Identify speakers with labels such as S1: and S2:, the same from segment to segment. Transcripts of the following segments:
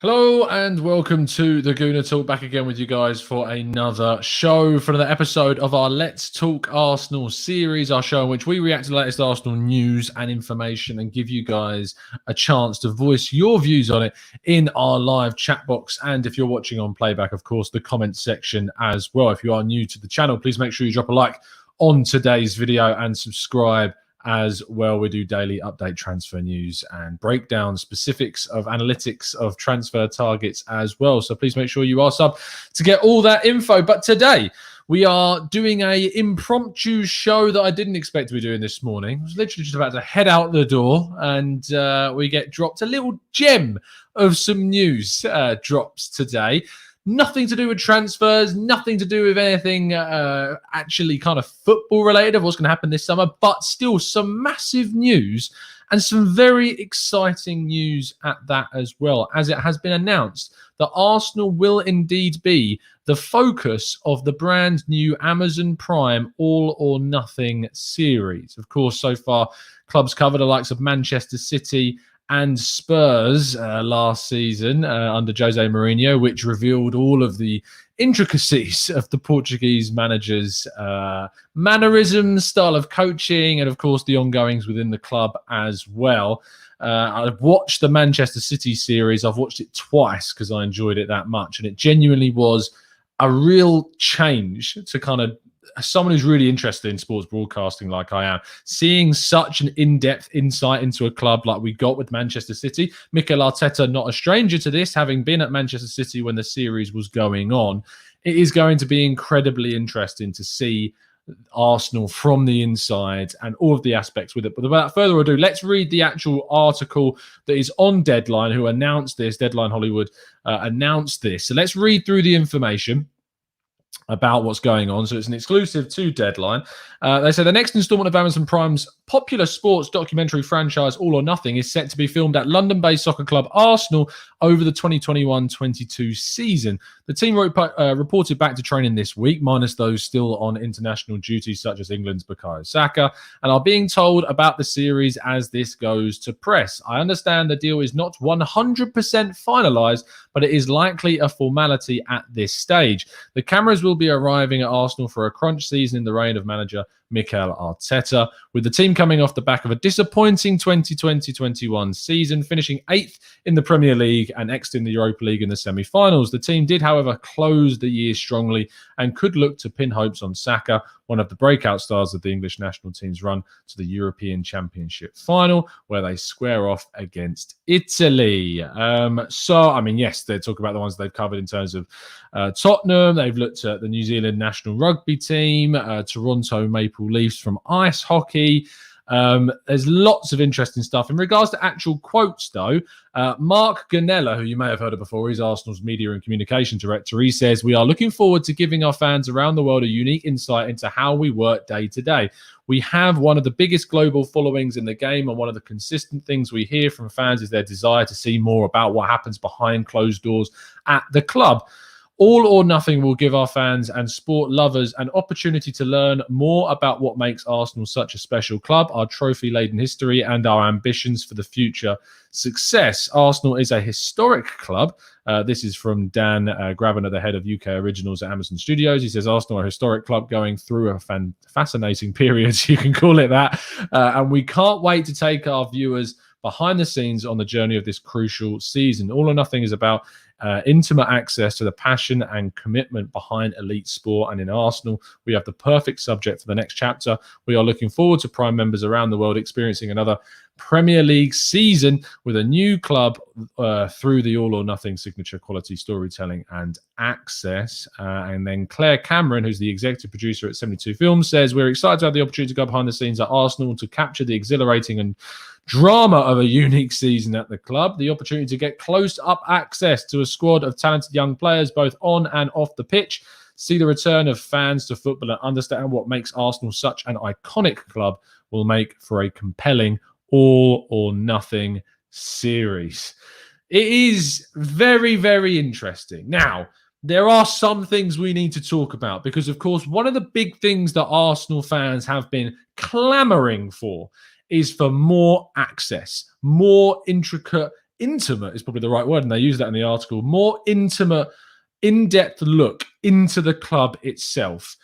S1: Hello and welcome to the Gooner Talk, back again with you guys for another show, for another episode of our Let's Talk Arsenal series, our show in which we react to the latest Arsenal news and information and give you guys a chance to voice your views on it in our live chat box. And if you're watching on playback, of course, the comment section as well. If you are new to the channel, please make sure you drop a like on today's video and subscribe as well. We do daily update transfer news and breakdown specifics of analytics of transfer targets as well. So please make sure you are sub to get all that info. But today we are doing a impromptu show that I didn't expect to be doing this morning. I was literally just about to head out the door and we get dropped a little gem of some news drops today. Nothing to do with transfers, nothing to do with anything actually kind of football related of what's going to happen this summer, but still some massive news and some very exciting news at that as well, as it has been announced that Arsenal will indeed be the focus of the brand new Amazon Prime All or Nothing series. Of course, so far, clubs covered the likes of Manchester City and Spurs last season under Jose Mourinho, which revealed all of the intricacies of the Portuguese manager's mannerisms, style of coaching, and of course the ongoings within the club as well. I've watched the Manchester City series. I've watched it twice because I enjoyed it that much, and it genuinely was a real change to kind of someone who's really interested in sports broadcasting like I am, seeing such an in-depth insight into a club like we got with Manchester City. Mikel Arteta, not a stranger to this, having been at Manchester City when the series was going on. It is going to be incredibly interesting to see Arsenal from the inside and all of the aspects with it. But without further ado, let's read the actual article that is on Deadline, who announced this. Deadline Hollywood announced this. So let's read through the information about what's going on. So it's an exclusive to Deadline. They say the next installment of Amazon Prime's popular sports documentary franchise All or Nothing is set to be filmed at London-based soccer club Arsenal over the 2021-22 season. The team reported back to training this week, minus those still on international duty, such as England's Bukayo Saka, and are being told about the series as this goes to press. I understand the deal is not 100% finalised, but it is likely a formality at this stage. The cameras will be arriving at Arsenal for a crunch season in the reign of manager Mikel Arteta, with the team coming off the back of a disappointing 2020-21 season, finishing 8th in the Premier League and exiting the Europa League in the semi-finals. The team did, however, close the year strongly and could look to pin hopes on Saka, one of the breakout stars of the English national team's run to the European Championship final, where they square off against Italy. Yes, they talk about the ones they've covered in terms of Tottenham. They've looked at the New Zealand national rugby team, Toronto Maple Leafs from ice hockey. There's lots of interesting stuff. In regards to actual quotes, though, Mark Ganella, who you may have heard of before, he's Arsenal's media and communication director. He says, "We are looking forward to giving our fans around the world a unique insight into how we work day to day. We have one of the biggest global followings in the game, and one of the consistent things we hear from fans is their desire to see more about what happens behind closed doors at the club. All or Nothing will give our fans and sport lovers an opportunity to learn more about what makes Arsenal such a special club, our trophy-laden history, and our ambitions for the future success. Arsenal is a historic club." This is from Dan Graben, the head of UK Originals at Amazon Studios. He says, "Arsenal are a historic club going through a fascinating period," you can call it that, "and we can't wait to take our viewers behind the scenes on the journey of this crucial season. All or Nothing is about intimate access to the passion and commitment behind elite sport, and in Arsenal, we have the perfect subject for the next chapter. We are looking forward to Prime members around the world experiencing another Premier League season with a new club through the All or Nothing signature quality storytelling and access." And then Claire Cameron, who's the executive producer at 72 Films, says, "We're excited to have the opportunity to go behind the scenes at Arsenal to capture the exhilarating and drama of a unique season at the club, the opportunity to get close-up access to a squad of talented young players both on and off the pitch, see the return of fans to football, and understand what makes Arsenal such an iconic club will make for a compelling All or Nothing series." It is very, very interesting. Now, there are some things we need to talk about because, of course, one of the big things that Arsenal fans have been clamoring for is for more access, more intimate is probably the right word, and they use that in the article, more intimate, in-depth look into the club itself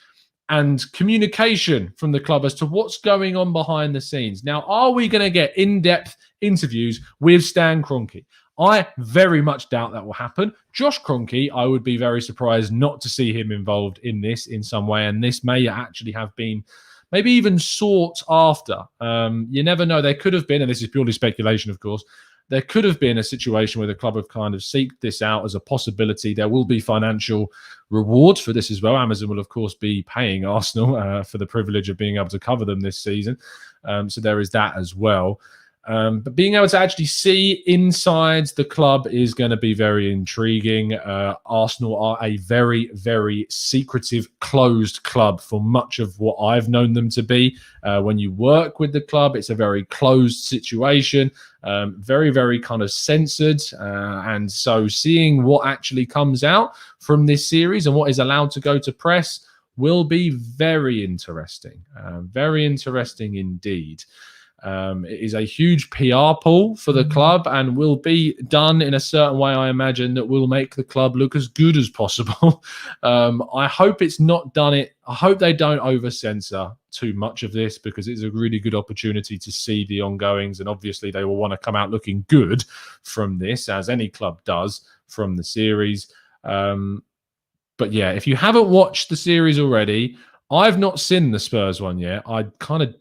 S1: and communication from the club as to what's going on behind the scenes. Now, are we going to get in-depth interviews with Stan Kroenke? I very much doubt that will happen. Josh Kroenke, I would be very surprised not to see him involved in this in some way, and this may actually have been maybe even sought after. You never know. There could have been, and this is purely speculation, of course, there could have been a situation where the club have kind of seeked this out as a possibility. There will be financial rewards for this as well. Amazon will, of course, be paying Arsenal for the privilege of being able to cover them this season. So there is that as well. But being able to actually see inside the club is going to be very intriguing. Arsenal are a very, very secretive, closed club for much of what I've known them to be. When you work with the club, it's a very closed situation, very, very kind of censored. And so seeing what actually comes out from this series and what is allowed to go to press will be very interesting. Very interesting indeed. It is a huge PR pull for the club and will be done in a certain way, I imagine, that will make the club look as good as possible. I hope it's not done it. I hope they don't over-censor too much of this because it's a really good opportunity to see the ongoings. And obviously they will want to come out looking good from this, as any club does from the series. But yeah, if you haven't watched the series already, I've not seen the Spurs one yet. I kind of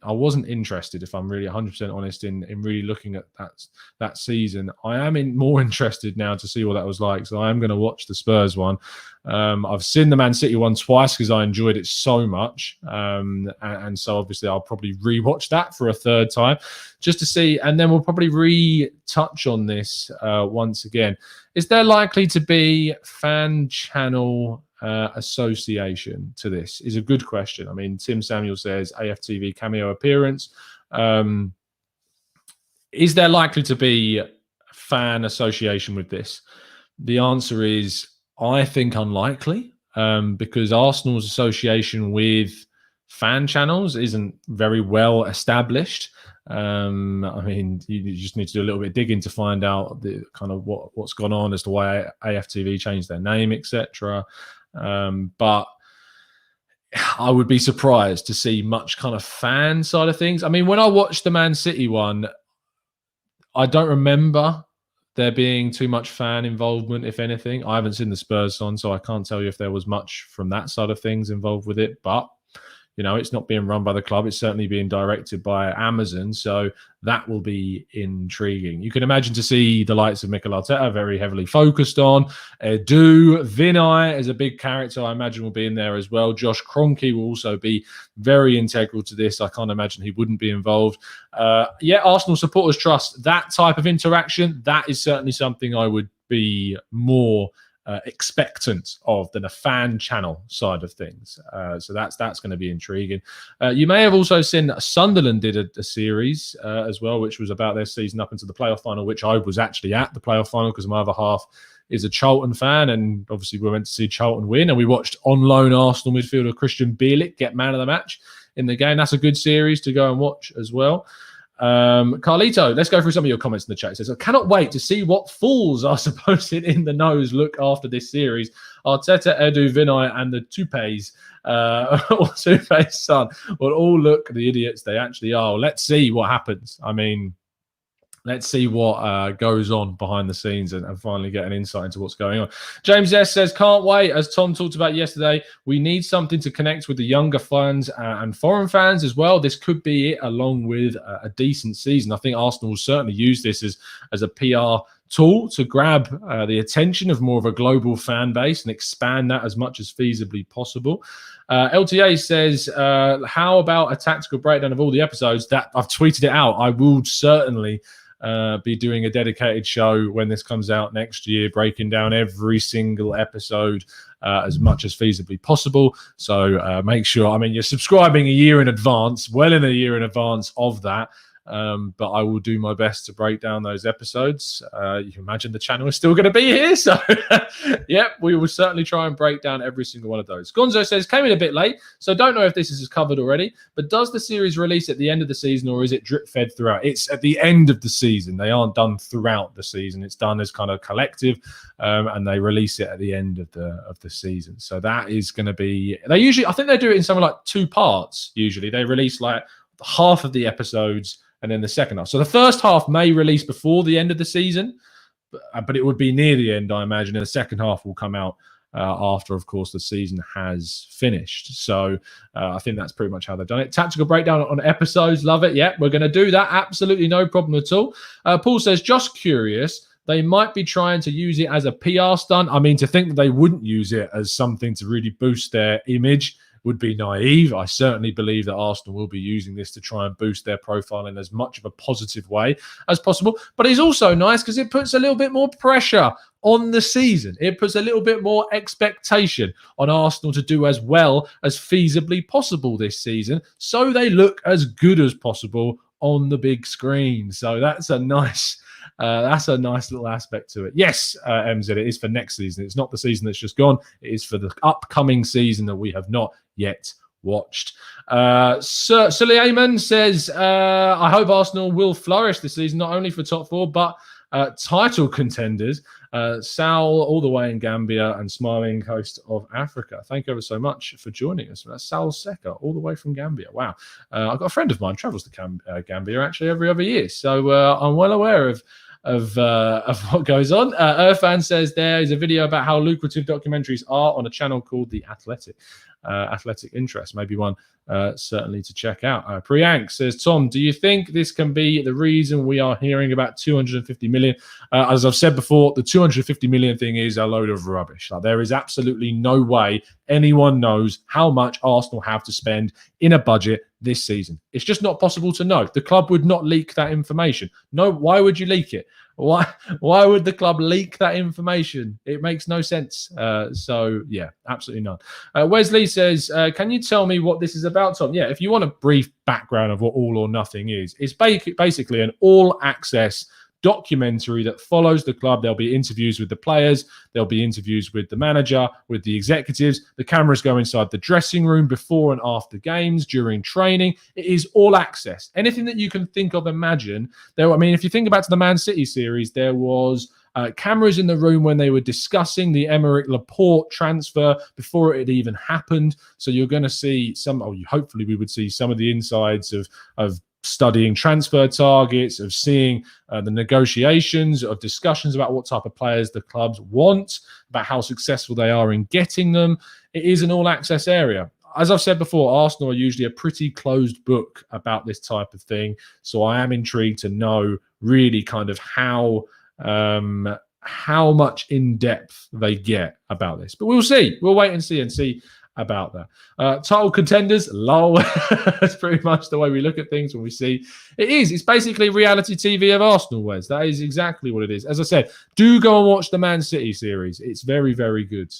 S1: I wasn't interested, if I'm really 100% honest, in really looking at that season. I am more interested now to see what that was like. So I am going to watch the Spurs one. I've seen the Man City one twice because I enjoyed it so much. And so obviously I'll probably rewatch that for a third time just to see. And then we'll probably retouch on this once again. Is there likely to be fan channel association to this? Is a good question. I mean, Tim Samuel says AFTV cameo appearance. Is there likely to be fan association with this? The answer is, I think, unlikely, because Arsenal's association with fan channels isn't very well established. I mean, you just need to do a little bit of digging to find out the kind of what's gone on as to why AFTV changed their name, etc. But I would be surprised to see much kind of fan side of things. I mean, when I watched the Man City one, I don't remember there being too much fan involvement, if anything. I haven't seen the Spurs on, so I can't tell you if there was much from that side of things involved with it. But you know, it's not being run by the club. It's certainly being directed by Amazon. So that will be intriguing. You can imagine to see the likes of Mikel Arteta very heavily focused on. Edu, Vinay as a big character, I imagine, will be in there as well. Josh Kroenke will also be very integral to this. I can't imagine he wouldn't be involved. Yeah, Arsenal supporters trust that type of interaction. That is certainly something I would be more expectant of than a fan channel side of things. So that's going to be intriguing. You may have also seen that Sunderland did a series as well, which was about their season up into the playoff final, which I was actually at the playoff final because my other half is a Charlton fan, and obviously we went to see Charlton win, and we watched on loan Arsenal midfielder Christian Bielik get man of the match in the game. That's a good series to go and watch as well. Carlito, let's go through some of your comments in the chat. It says, I cannot wait to see what fools are supposed in the nose look after this series. Arteta, Edu, Vinay, and the Toupe's or Toupe's son will all look the idiots they actually are. Let's see what happens. I mean, let's see what goes on behind the scenes and finally get an insight into what's going on. James S. says, can't wait. As Tom talked about yesterday, we need something to connect with the younger fans and foreign fans as well. This could be it, along with a decent season. I think Arsenal will certainly use this as a PR tool to grab the attention of more of a global fan base and expand that as much as feasibly possible. LTA says, how about a tactical breakdown of all the episodes? That I've tweeted it out. I will certainly be doing a dedicated show when this comes out next year, breaking down every single episode as much as feasibly possible. So make sure, I mean, you're subscribing a year in advance, well in a year in advance of that. But I will do my best to break down those episodes. You can imagine the channel is still going to be here. So, yep, we will certainly try and break down every single one of those. Gonzo says, came in a bit late, so don't know if this is covered already, but does the series release at the end of the season, or is it drip-fed throughout? It's at the end of the season. They aren't done throughout the season. It's done as kind of collective, and they release it at the end of the season. So that is going to be, they usually, I think they do it in something like 2 parts. Usually they release like half of the episodes and then the second half. So the first half may release before the end of the season, but it would be near the end, I imagine. And the second half will come out after, of course, the season has finished. So I think that's pretty much how they've done it. Tactical breakdown on episodes. Love it. Yeah, we're going to do that. Absolutely no problem at all. Paul says, just curious, they might be trying to use it as a PR stunt. I mean, to think that they wouldn't use it as something to really boost their image would be naive. I certainly believe that Arsenal will be using this to try and boost their profile in as much of a positive way as possible. But it's also nice because it puts a little bit more pressure on the season. It puts a little bit more expectation on Arsenal to do as well as feasibly possible this season, so they look as good as possible on the big screen. So that's a nice little aspect to it. Yes, MZ, it is for next season. It's not the season that's just gone. It is for the upcoming season that we have not yet watched. Sir Suleiman says, I hope Arsenal will flourish this season, not only for top 4, but title contenders. Sal, all the way in Gambia and smiling coast of Africa. Thank you ever so much for joining us. That's Sal Seka, all the way from Gambia. Wow. I've got a friend of mine travels to Gambia actually every other year. So I'm well aware of what goes on. Irfan says there is a video about how lucrative documentaries are on a channel called The Athletic Interest. Maybe one certainly to check out. Priyank says, Tom, do you think this can be the reason we are hearing about 250 million? As I've said before, the 250 million thing is a load of rubbish. Like, there is absolutely no way anyone knows how much Arsenal have to spend in a budget this season. It's just not possible to know. The club would not leak that information. No, why would you leak it? Why would the club leak that information? It makes no sense. So, yeah, absolutely none. Wesley says, can you tell me what this is about, Tom? Yeah, if you want a brief background of what All or Nothing is, it's basically an all-access documentary that follows the club. There'll be interviews with the players, there'll be interviews with the manager, with the executives. The cameras go inside the dressing room before and after games, during training. It is all access. Anything that you can think of, imagine. I mean, if you think back to the Man City series, there was cameras in the room when they were discussing the Emerick Laporte transfer before it had even happened. So you're going to see hopefully we would see some of the insides of studying transfer targets, of seeing the negotiations, of discussions about what type of players the clubs want, about how successful they are in getting them. It is an all-access area. As I've said before, Arsenal are usually a pretty closed book about this type of thing. So I am intrigued to know really kind of how much in depth they get about this. But we'll see. We'll wait and see about that. Title contenders, lol. That's pretty much the way we look at things when we see it is. It's basically reality TV of Arsenal, Wes. That is exactly what it is. As I said, do go and watch the Man City series. It's very, very good.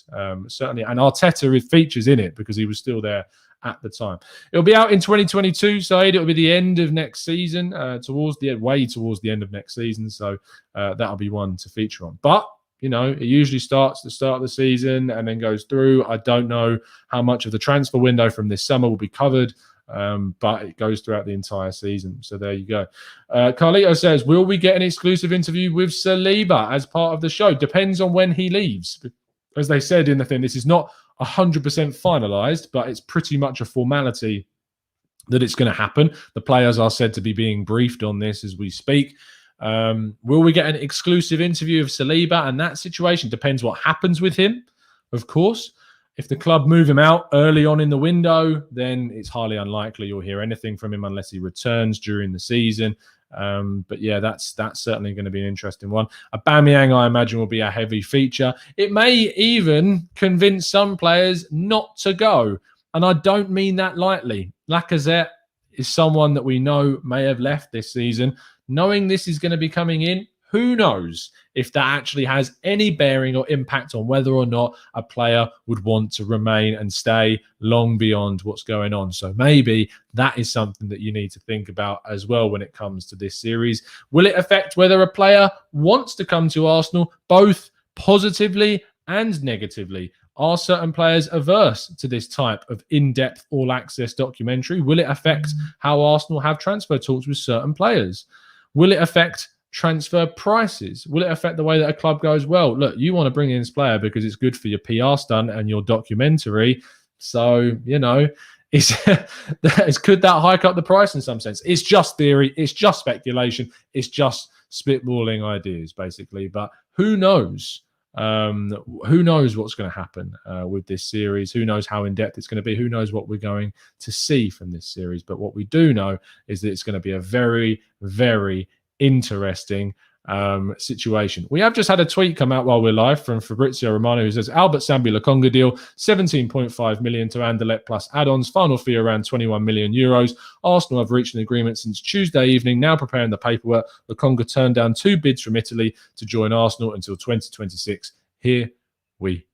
S1: Certainly. And Arteta features in it because he was still there at the time. It'll be out in 2022, Saeed. It'll be the end of next season, towards the end of next season. So that'll be one to feature on. But it usually starts at the start of the season and then goes through. I don't know how much of the transfer window from this summer will be covered, but it goes throughout the entire season. So there you go. Carlito says, will we get an exclusive interview with Saliba as part of the show? Depends on when he leaves. As they said in the thing, this is not 100% finalized, but it's pretty much a formality that it's going to happen. The players are said to be being briefed on this as we speak. Will we get an exclusive interview of Saliba? And that situation depends what happens with him, of course. If the club move him out early on in the window, then it's highly unlikely you'll hear anything from him unless he returns during the season. But yeah, that's certainly going to be an interesting one. Aubameyang, I imagine, will be a heavy feature. It may even convince some players not to go. And I don't mean that lightly. Lacazette is someone that we know may have left this season. Knowing this is going to be coming in, Who knows if that actually has any bearing or impact on whether or not a player would want to remain and stay long beyond what's going on. So maybe that is something that you need to think about as well when it comes to this series. Will it affect whether a player wants to come to Arsenal, both positively and negatively? Are certain players averse to this type of in-depth all-access documentary? Will it affect how Arsenal have transfer talks with certain players? Will it affect transfer prices? Will it affect the way that a club goes, well, look, you want to bring in this player because it's good for your PR stunt and your documentary. So, you know, could that hike up the price in some sense? It's just theory. It's just speculation. It's just spitballing ideas, basically. But who knows? Who knows what's going to happen with this series? Who knows how in-depth it's going to be? Who knows what we're going to see from this series? But what we do know is that it's going to be a very, very interesting situation. We have just had a tweet come out while we're live from Fabrizio Romano, who says Albert Sambi Lokonga deal, 17.5 million to Anderlecht plus add-ons, final fee around 21 million euros. Arsenal have reached an agreement since Tuesday evening, now preparing the paperwork. Lokonga turned down 2 bids from Italy to join Arsenal until 2026. Here we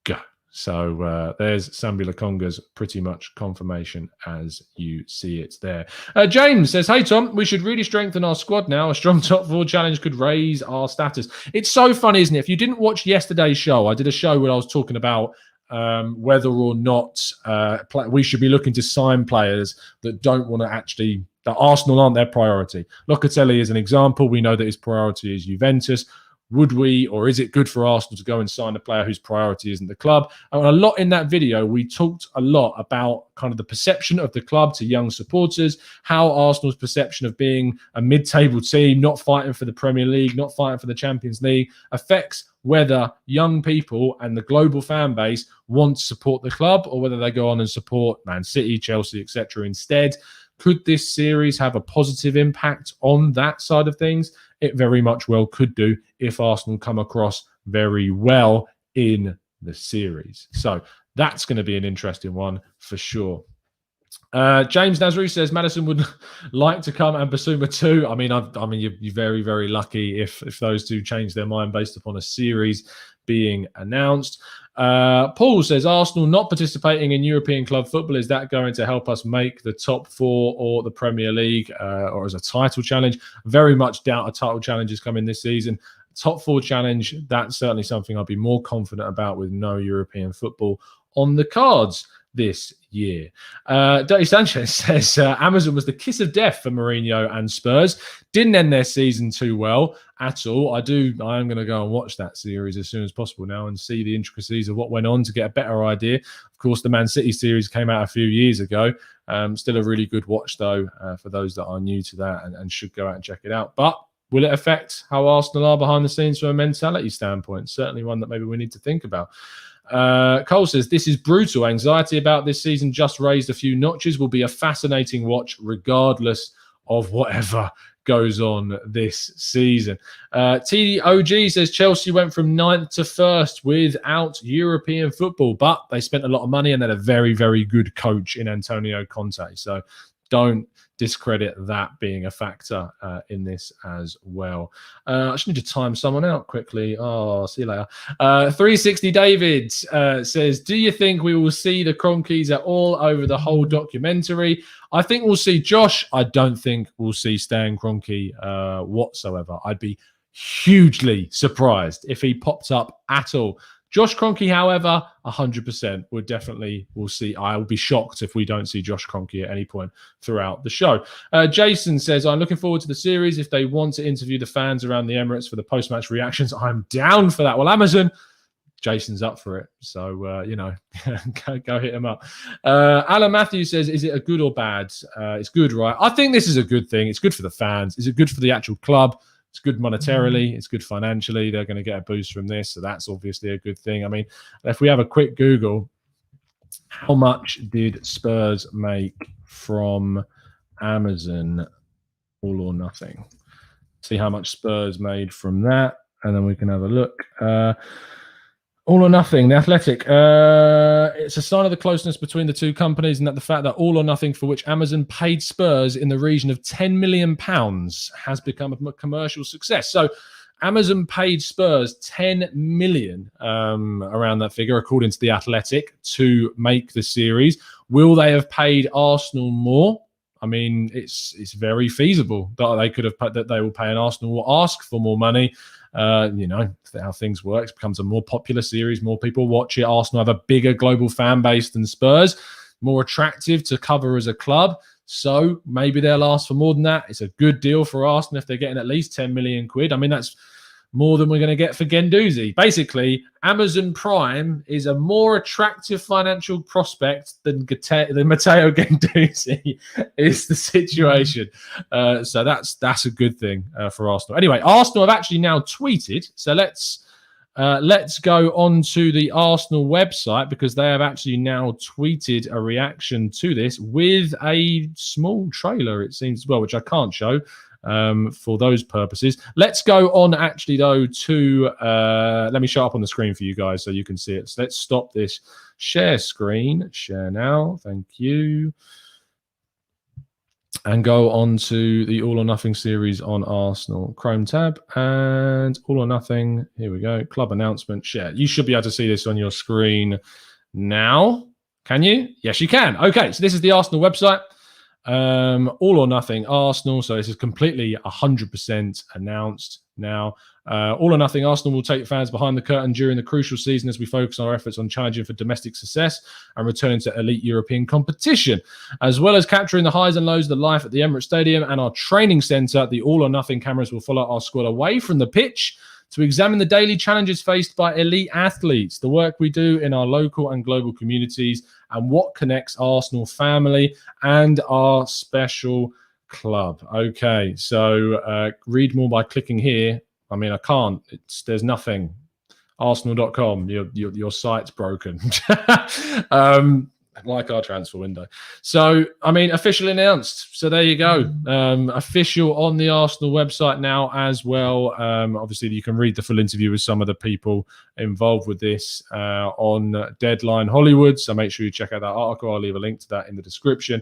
S1: go. So there's Sambi Lokonga's pretty much confirmation as you see it there. James says, hey, Tom, we should really strengthen our squad now. A strong top 4 challenge could raise our status. It's so funny, isn't it? If you didn't watch yesterday's show, I did a show where I was talking about whether or not we should be looking to sign players that don't want to actually, that Arsenal aren't their priority. Locatelli is an example. We know that his priority is Juventus. Would we, or is it good for Arsenal to go and sign a player whose priority isn't the club? And a lot in that video, we talked a lot about kind of the perception of the club to young supporters, how Arsenal's perception of being a mid-table team, not fighting for the Premier League, not fighting for the Champions League, affects whether young people and the global fan base want to support the club or whether they go on and support Man City, Chelsea, etc. instead. Could this series have a positive impact on that side of things? It very much well could do if Arsenal come across very well in the series. So that's going to be an interesting one for sure. James Nazru says Maddison would like to come and Basuma too. I mean, you're very, very lucky if those two change their mind based upon a series being announced. Paul says Arsenal not participating in European club football, is that going to help us make the top 4 or the Premier League or as a title challenge? Very much doubt a title challenge is coming this season. Top 4 challenge, that's certainly something I'd be more confident about with no European football on the cards this year. Dave Sanchez says Amazon was the kiss of death for Mourinho and Spurs. Didn't end their season too well at all. I am going to go and watch that series as soon as possible now and see the intricacies of what went on to get a better idea. Of course, the Man City series came out a few years ago. Still a really good watch, though, for those that are new to that and should go out and check it out. But will it affect how Arsenal are behind the scenes from a mentality standpoint? Certainly one that maybe we need to think about. Cole says, this is brutal. Anxiety about this season just raised a few notches. Will be a fascinating watch regardless of whatever goes on this season. TDOG says Chelsea went from 9th to 1st without European football, but they spent a lot of money and they had a very, very good coach in Antonio Conte. So don't discredit that being a factor in this as well. I just need to time someone out quickly. Oh, see you later. 360 David says, do you think we will see the Cronkies at all over the whole documentary? I think we'll see Josh. I don't think we'll see Stan Kroenke whatsoever. I'd be hugely surprised if he popped up at all. Josh Kroenke, however, 100% we'll see. I will be shocked if we don't see Josh Kroenke at any point throughout the show. Jason says, I'm looking forward to the series. If they want to interview the fans around the Emirates for the post-match reactions, I'm down for that. Well, Amazon, Jason's up for it. So, go hit him up. Alan Matthews says, is it a good or bad? It's good, right? I think this is a good thing. It's good for the fans. Is it good for the actual club? It's good monetarily. It's good financially. They're going to get a boost from this. So that's obviously a good thing. I mean, if we have a quick Google, how much did Spurs make from Amazon All or Nothing? See how much Spurs made from that. And then we can have a look. All or Nothing, The Athletic. It's a sign of the closeness between the two companies and that the fact that All or Nothing, for which Amazon paid Spurs in the region of £10 million, has become a commercial success. So Amazon paid Spurs 10 million, around that figure, according to The Athletic, to make the series. Will they have paid Arsenal more? I mean, it's very feasible that they could have that they will pay, and Arsenal will ask for more money. You know how things work. It becomes a more popular series, more people watch it. Arsenal have a bigger global fan base than Spurs, more attractive to cover as a club. So maybe they'll ask for more than that. It's a good deal for Arsenal if they're getting at least 10 million quid. I mean, that's more than we're going to get for Guendouzi. Basically, Amazon Prime is a more attractive financial prospect than Matteo Guendouzi is the situation. So that's a good thing for Arsenal. Anyway, Arsenal have actually now tweeted. So let's go on to the Arsenal website, because they have actually now tweeted a reaction to this with a small trailer, it seems as well, which I can't show for those purposes. Let's go on actually though to let me show up on the screen for you guys so you can see it. So let's stop this share screen. Share now. Thank you. And go on to the All or Nothing series on Arsenal. Chrome tab and All or Nothing. Here we go. Club announcement. Share. You should be able to see this on your screen now. Can you? Yes, you can. Okay, so this is the Arsenal website. All or Nothing Arsenal. So this is completely 100% announced now. All or Nothing Arsenal will take fans behind the curtain during the crucial season as we focus our efforts on challenging for domestic success and returning to elite European competition, as well as capturing the highs and lows of the life at the Emirates Stadium and our training centre. The All or Nothing cameras will follow our squad away from the pitch to examine the daily challenges faced by elite athletes, the work we do in our local and global communities, and what connects Arsenal family and our special club. Okay, so read more by clicking here. I mean, I can't. There's nothing. Arsenal.com. Your site's broken. Like our transfer window. So, I mean, officially announced. So there you go. Official on the Arsenal website now as well. Obviously, you can read the full interview with some of the people involved with this on Deadline Hollywood. So make sure you check out that article. I'll leave a link to that in the description.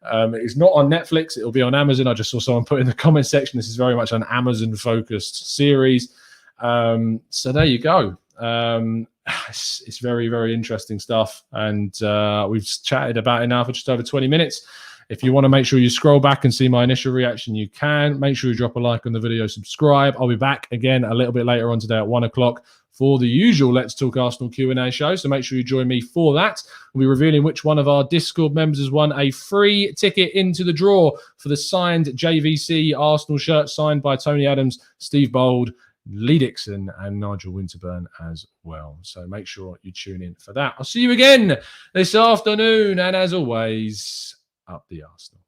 S1: It's not on Netflix. It'll be on Amazon. I just saw someone put in the comment section, this is very much an Amazon-focused series. So there you go. It's very, very interesting stuff. And we've chatted about it now for just over 20 minutes. If you want to make sure you scroll back and see my initial reaction, you can. Make sure you drop a like on the video, subscribe. I'll be back again a little bit later on today at 1 o'clock for the usual Let's Talk Arsenal Q&A show. So make sure you join me for that. We'll be revealing which one of our Discord members has won a free ticket into the draw for the signed JVC Arsenal shirt signed by Tony Adams, Steve Bold, Lee Dixon, and Nigel Winterburn as well. So make sure you tune in for that. I'll see you again this afternoon. And as always, up the Arsenal.